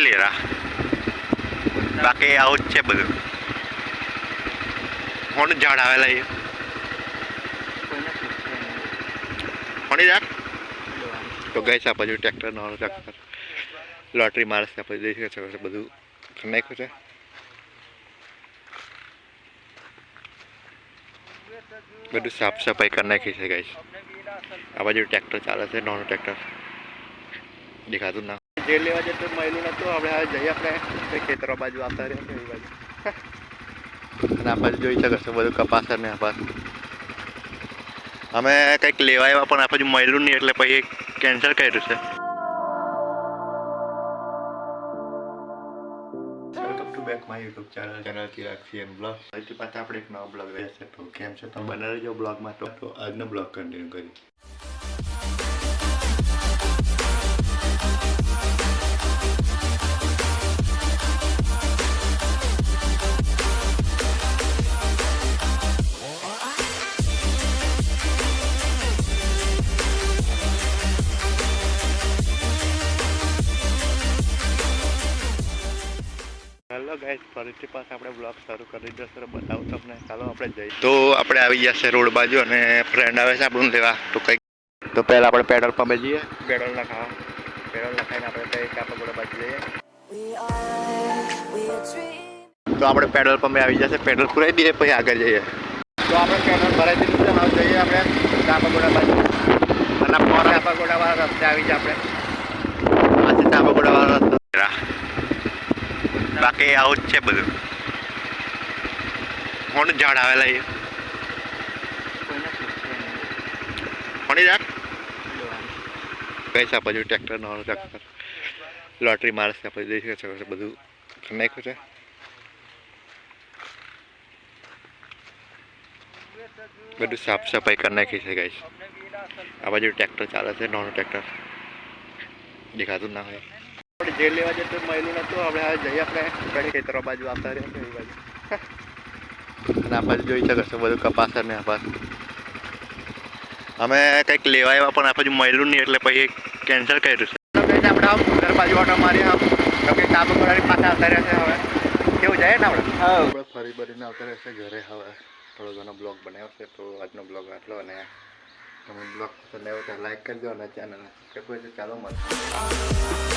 લેરા બાકી આવું જ છે બધું. કોણ ઝાડ આવેલા એ કોની ઝાડ તો ગઈ છે બાજુ ટ્રેક્ટર નવાનું ટ્રેક્ટર લોટરી મારશે આપણે જોઈ શકો છો બધું નાખ્યું છે. બધું સાફ સફાઈ કરી નાખી છે ગાઈસ. આ બાજુ ટ્રેક્ટર ચાલે છે નાનું ટ્રેક્ટર દેખાતું ના. જે લેવા જતો મહિલું નતું આપણે હવે જઈએ આપણે ખેતરો બાજુ આવતા રહ્યા છે એ બાજુ અને આ બાજુ જોઈ શકો છો બધું કપાસ ને આ બાજુ અમે કંઈક લેવા આવ્યા પણ આ બાજુ મહિલું નહીં એટલે પછી કેન્સલ કર્યું છે. Welcome to back my YouTube channel Chirag blog. હજી પાછા આપણે એક નવો બ્લોગ રહેશે તો કેમ છે તમે બને રહેજો બ્લોગમાં. તો આજનો બ્લોગ કન્ટિન્યુ કરી. હેલો ગાઈસ, ફરીથી પાછા આપણે બ્લોગ શરૂ કરી દીધો છે. બતાવું તમને, ચાલો આપણે જઈએ. તો આપણે આવી ગયા છે રોડ બાજુ અને ફ્રેન્ડ આવે છે આપણને લેવા. તો કંઈક તો પહેલાં આપણે પેટ્રોલ પંપે જઈએ, પેટ્રોલ નખાઈને આપણે કંઈક કાપડ બાજુ જઈએ. તો આપણે પેટ્રોલ પંપે આવી જશે, પેટ્રોલ પુરાઈ દઈએ પછી આગળ જઈએ. તો આપણે પેટ્રોલ ભરાઈ દીધું છે, હવે જઈએ આપણે ચાપાગોડા બાજુ અને ચાપાગોડાવાળા રસ્તે આવી જાય આપણે. આ છે ચાપાગોડાવાળા રસ્તો. બાકી આવું જ છે બધું. કોણ ઝાડ આવેલા એ કોની ઝાડ ગઈ છે બાજુ ટ્રેક્ટર નવાનું ટ્રેક્ટર લોટરી મારશે આપણે જોઈ શકો છો બધું નાખ્યું છે. બધું સાફ સફાઈ કરી નાખી છે ગાઈસ. આ બાજુ ટ્રેક્ટર ચાલે છે નાનું ટ્રેક્ટર દેખાતું ના હોય. જે લેવા જતો મહિલું નતું આપણે હવે જઈએ આપણે ખેતરો બાજુ આવતા રહ્યા છે એ બાજુ અને આ બાજુ જોઈ શકો છો બધું કપાસ ને આ બાજુ અમે કંઈક લેવા આવ્યા પણ આ બાજુ મહિલું નહીં એટલે પછી કેન્સલ કર્યું છે. આપણે આમ ઘર બાજુ ઓટો મારી આમ કંઈક ચાપાગોડાની પાછા આવતા રહ્યા છે. હવે કેવું જાય ને આપણે ફરી ભરીને આવતા રહેશે ઘરે. હવે થોડો ઘણો બ્લોગ બનાવ્યો છે તો આજનો બ્લોગ આટલો. અને તમે બ્લોગ પસંદ આવ્યો તો લાઈક કરજો અને ચેનલને સબસ્ક્રાઈબ કરજો. ચાલો મળીએ.